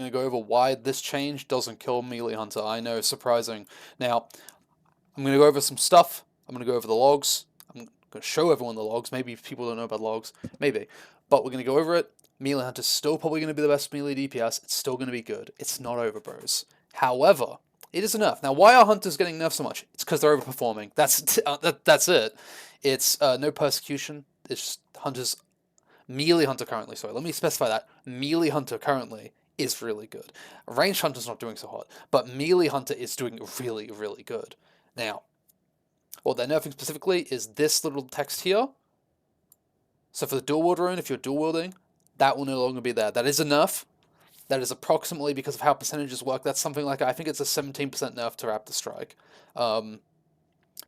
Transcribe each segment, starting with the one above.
going to go over why this change doesn't kill Melee Hunter. I know, surprising. Now, I'm going to go over some stuff. I'm going to go over the logs. I'm going to show everyone the logs. Maybe people don't know about logs. Maybe. But we're going to go over it. Melee Hunter's still probably going to be the best melee DPS. It's still going to be good. It's not over, bros. However, it is a nerf. Now, why are Hunters getting nerfed so much? It's because they're overperforming. That's it. It's no persecution. It's just Hunters... Melee Hunter currently, sorry, let me specify that. Melee Hunter currently is really good. Ranged Hunter's not doing so hot, but Melee Hunter is doing really, really good. Now, what they're nerfing specifically is this little text here. So for the dual wield rune, if you're dual wielding, that will no longer be there. That is a nerf. That is approximately, because of how percentages work, that's something like, I think it's a 17% nerf to Raptor Strike.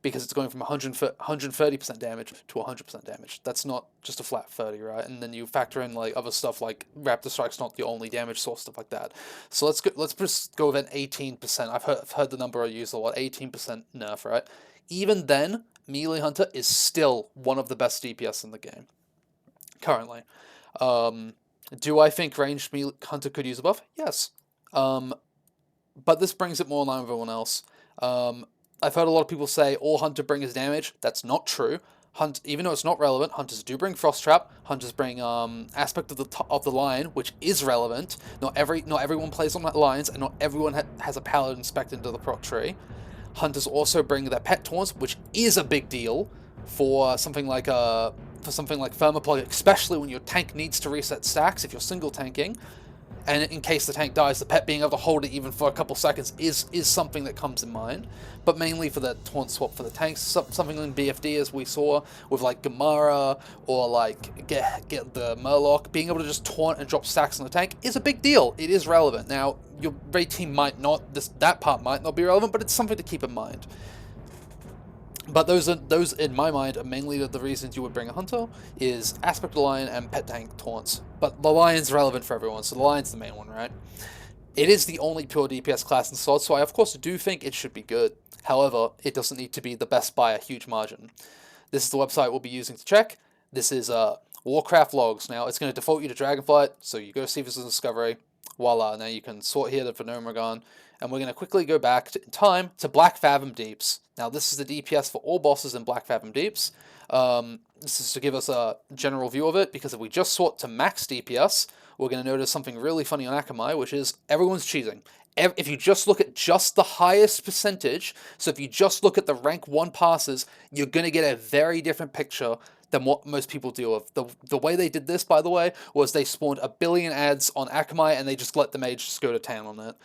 Because it's going from 130% damage to 100% damage. That's not just a flat 30, right? And then you factor in like other stuff like Raptor Strike's not the only damage source, stuff like that. So let's just go with an 18%. I've heard the number I use a lot, 18% nerf, right? Even then, Melee Hunter is still one of the best DPS in the game currently. Do I think ranged Melee Hunter could use a buff? Yes. But this brings it more in line with everyone else. I've heard a lot of people say all Hunter bring is damage. That's not true. Even though it's not relevant, Hunters do bring Frost Trap. Hunters bring aspect of the line, which is relevant. Not everyone plays on lines, and not everyone has a Paladin spec'd into the prot tree. Hunters also bring their pet taunts, which is a big deal for something like Thermoplug, especially when your tank needs to reset stacks if you're single tanking. And in case the tank dies, the pet being able to hold it even for a couple seconds is something that comes in mind. But mainly for the taunt swap for the tanks, something in BFD as we saw with like Gnomer or like get the Murloc, being able to just taunt and drop stacks on the tank is a big deal. It is relevant. Now, your raid team might not, that part might not be relevant, but it's something to keep in mind. But those in my mind are mainly the reasons you would bring a Hunter, is Aspect of the Lion and Pet Tank taunts. But the Lion's relevant for everyone, so the Lion's the main one, right? It is the only pure DPS class in SoD, so I of course do think it should be good. However, it doesn't need to be the best by a huge margin. This is the website we'll be using to check. This is Warcraft logs. Now, it's going to default you to Dragonflight, so you go see if this is a discovery. Voila, now you can sort here for Gnomer. And we're going to quickly go back in time to Black Fathom Deeps. Now, this is the DPS for all bosses in Black Fathom Deeps. This is to give us a general view of it, because if we just sort to max DPS, we're going to notice something really funny on Akamai, which is everyone's cheating. If you just look at just the highest percentage, so if you just look at the rank 1 passes, you're going to get a very different picture than what most people deal with. The way they did this, by the way, was they spawned a billion ads on Akamai and they just let the mage just go to town on it.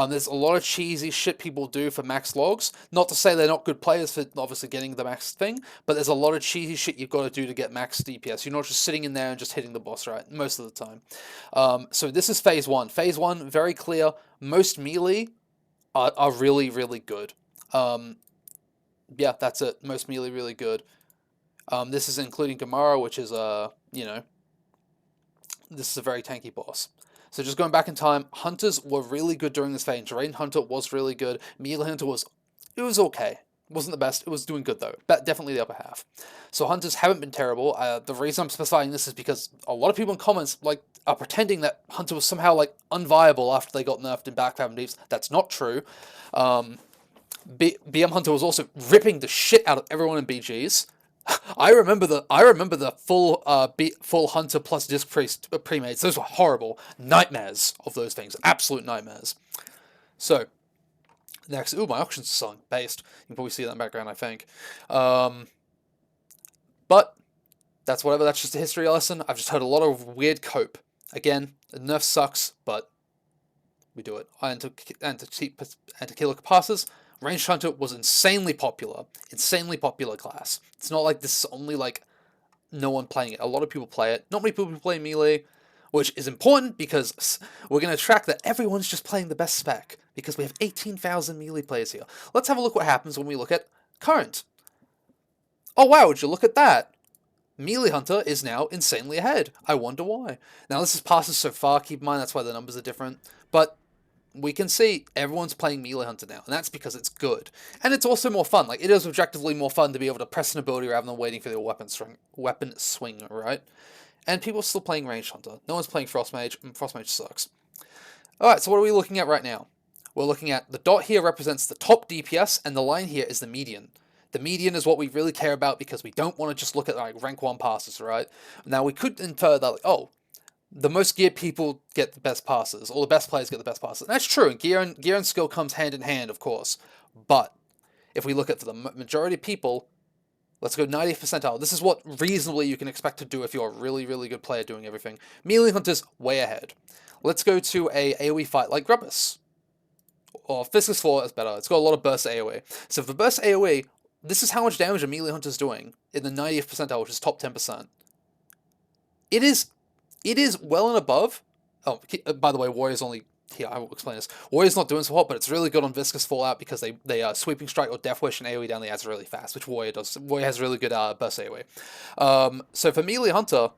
There's a lot of cheesy shit people do for max logs. Not to say they're not good players for obviously getting the max thing, but there's a lot of cheesy shit you've got to do to get max DPS. You're not just sitting in there and just hitting the boss, right? Most of the time. So this is phase 1. Phase 1, very clear. Most melee are really, really good. Yeah, that's it. Most melee really good. This is including Gnomer, which is, this is a very tanky boss. So just going back in time, Hunters were really good during this phase. Ranged Hunter was really good. Melee Hunter was okay. Wasn't the best. It was doing good, though. But definitely the upper half. So Hunters haven't been terrible. The reason I'm specifying this is because a lot of people in comments, are pretending that Hunter was somehow, unviable after they got nerfed in Black Fathom Deeps. That's not true. BM Hunter was also ripping the shit out of everyone in BGs. I remember the full Hunter plus Disc Priest pre-mates. Those were horrible nightmares of those things, absolute nightmares. So next, my auctions song based. You can probably see that in the background, I think. But that's whatever. That's just a history lesson. I've just heard a lot of weird cope. Again, Nerf sucks, but we do it. And to kill passes. Ranged Hunter was insanely popular class. It's not like this is only no one playing it. A lot of people play it. Not many people play melee, which is important because we're going to track that everyone's just playing the best spec because we have 18,000 melee players here. Let's have a look what happens when we look at current. Oh wow, would you look at that? Melee Hunter is now insanely ahead. I wonder why. Now this is passes so far, keep in mind that's why the numbers are different. But we can see everyone's playing Melee Hunter now, and that's because it's good. And it's also more fun. It is objectively more fun to be able to press an ability rather than waiting for the weapon swing, right? And people are still playing Ranged Hunter. No one's playing Frost Mage, and Frost Mage sucks. Alright, so what are we looking at right now? We're looking at the dot here represents the top DPS, and the line here is the median. The median is what we really care about because we don't want to just look at like rank 1 passes, right? Now we could infer that, like, oh, the most geared people get the best passes, or the best players get the best passes. And that's true, and gear and skill comes hand in hand, of course. But if we look at for the majority of people, let's go 90th percentile. This is what reasonably you can expect to do if you're a really, really good player doing everything. Melee Hunter's way ahead. Let's go to a AoE fight like Grubbus. Or Fiskus 4 is better. It's got a lot of burst AoE. So for burst AoE, this is how much damage a Melee Hunter's doing in the 90th percentile, which is top 10%. It is well and above. Oh, by the way, Warrior's only... Here, I will explain this. Warrior's not doing so hot, but it's really good on Viscous Fallout because they Sweeping Strike or Death Wish and AoE down the ads really fast, which Warrior does. Warrior has really good burst AoE. So for Melee Hunter,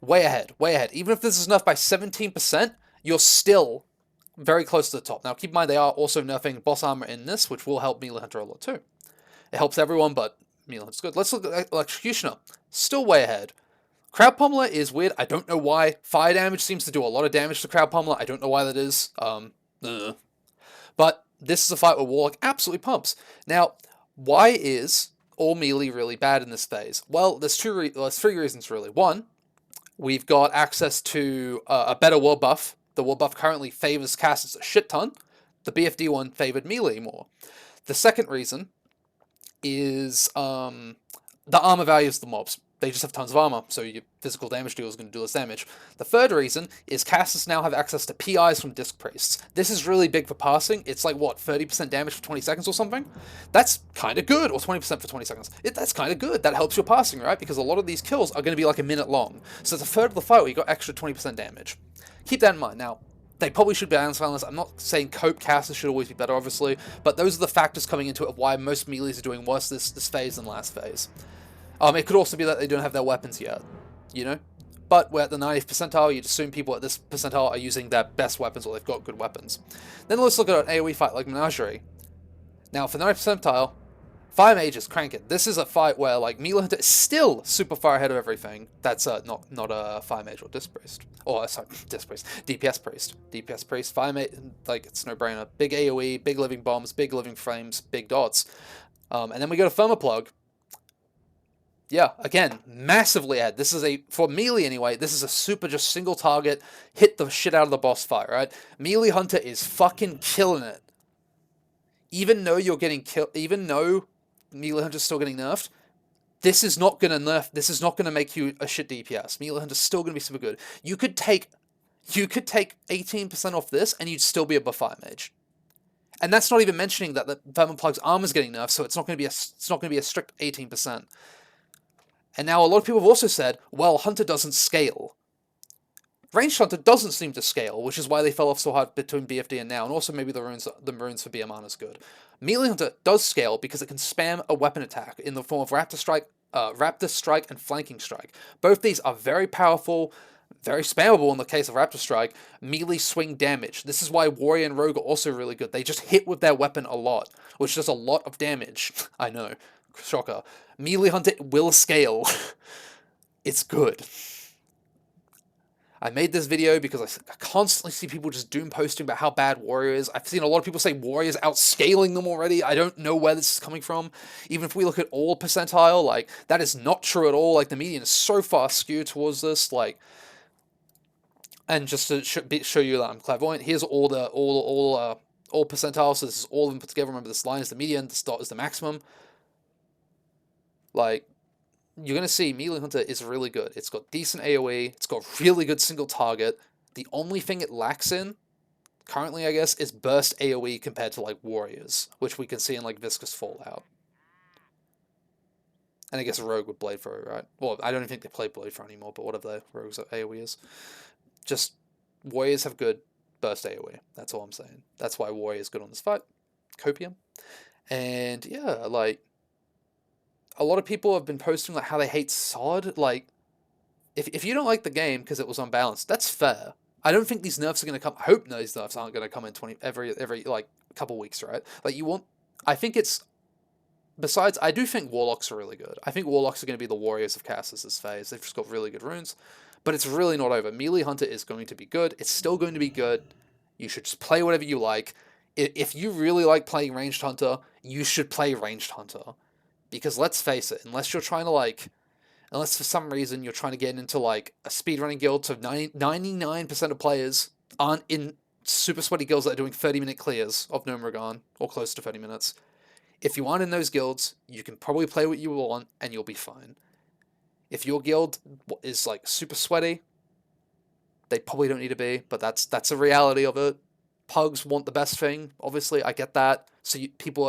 way ahead, way ahead. Even if this is nerfed by 17%, you're still very close to the top. Now, keep in mind, they are also nerfing boss armor in this, which will help Melee Hunter a lot too. It helps everyone, but Melee Hunter's good. Let's look at Electrocutioner. Still way ahead. Crowd Pummeler is weird. I don't know why. Fire damage seems to do a lot of damage to Crowd Pummeler. I don't know why that is. But this is a fight where Warlock absolutely pumps. Now, why is all melee really bad in this phase? Well, there's three reasons really. One, we've got access to a better war buff. The war buff currently favors casters a shit ton. The BFD one favored melee more. The second reason is the armor values of the mobs. They just have tons of armor, so your physical damage deal is going to do less damage. The third reason is casters now have access to PIs from Disc Priests. This is really big for passing. It's like, what, 30% damage for 20 seconds or something? That's kind of good, or 20% for 20 seconds. That's kind of good. That helps your passing, right? Because a lot of these kills are going to be like a minute long. So it's a third of the fight where you got extra 20% damage. Keep that in mind. Now, they probably should be balanced on this. I'm not saying cope casters should always be better, obviously, but those are the factors coming into it of why most melees are doing worse this phase than last phase. It could also be that they don't have their weapons yet, you know? But we're at the 90th percentile, you'd assume people at this percentile are using their best weapons or they've got good weapons. Then let's look at an AoE fight like Menagerie. Now, for the 90th percentile, Fire Mages, crank it. This is a fight where, like, Melee Hunter is still super far ahead of everything. That's not a Fire Mage or Disc Priest. Or, sorry, Disc Priest. DPS Priest. DPS Priest, Fire Mage, like, it's no-brainer. Big AoE, big living bombs, big living frames, big dots. And then we go to Thermoplug. Yeah, again, massively ahead. This is for melee anyway, this is a super just single target, hit the shit out of the boss fight, right? Melee Hunter is fucking killing it. Even though you're getting killed, even though Melee Hunter's still getting nerfed, this is not gonna nerf, this is not gonna make you a shit DPS. Melee Hunter's still gonna be super good. You could take 18% off this and you'd still be a Fire Mage. And that's not even mentioning that the Thermoplug's armor's getting nerfed, so it's not gonna be a strict 18%. And now a lot of people have also said, well, Hunter doesn't scale. Ranged Hunter doesn't seem to scale, which is why they fell off so hard between BFD and now, and also maybe the runes for BMR is good. Melee Hunter does scale because it can spam a weapon attack in the form of Raptor Strike, and Flanking Strike. Both these are very powerful, very spammable in the case of Raptor Strike, melee swing damage. This is why Warrior and Rogue are also really good. They just hit with their weapon a lot, which does a lot of damage. I know. Shocker. Melee Hunter will scale. It's good. I made this video because I constantly see people just doom posting about how bad Warrior is. I've seen a lot of people say Warrior's outscaling them already. I don't know where this is coming from. Even if we look at all percentile, like, that is not true at all. Like, the median is so far skewed towards this, like... And just to show you that I'm clairvoyant, here's all percentiles, so this is all of them put together. Remember, this line is the median, this dot is the maximum. Like, you're going to see Melee Hunter is really good. It's got decent AoE, it's got really good single target. The only thing it lacks in, currently I guess, is burst AoE compared to, like, Warriors, which we can see in, like, Viscous Fallout. And I guess a Rogue with Blade Throw, right? Well, I don't even think they play Blade Throw anymore, but whatever the Rogue's AoE is. Just, Warriors have good burst AoE. That's all I'm saying. That's why Warrior's good on this fight. Copium. And, yeah, like... A lot of people have been posting like how they hate SoD. Like, if you don't like the game because it was unbalanced, that's fair. I don't think these nerfs are going to come. I hope these nerfs aren't going to come in every like couple weeks, right? Like I think it's. Besides, I do think Warlocks are really good. I think Warlocks are going to be the Warriors of casters this phase. They've just got really good runes, but it's really not over. Melee Hunter is going to be good. It's still going to be good. You should just play whatever you like. If you really like playing Ranged Hunter, you should play Ranged Hunter. Because let's face it, unless you're trying to unless for some reason you're trying to get into like a speedrunning guild, so 99% of players aren't in super sweaty guilds that are doing 30-minute clears of Gnomer or close to 30 minutes. If you aren't in those guilds, you can probably play what you want and you'll be fine. If your guild is like super sweaty, they probably don't need to be, but that's a reality of it. Pugs want the best thing, obviously. I get that. So people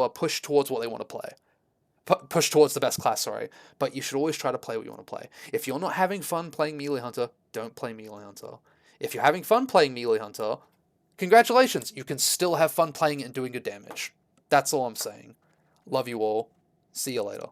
are pushed towards what they want to play. Push towards the best class, sorry. But you should always try to play what you want to play. If you're not having fun playing Melee Hunter, don't play Melee Hunter. If you're having fun playing Melee Hunter, congratulations, you can still have fun playing it and doing good damage. That's all I'm saying. Love you all. See you later.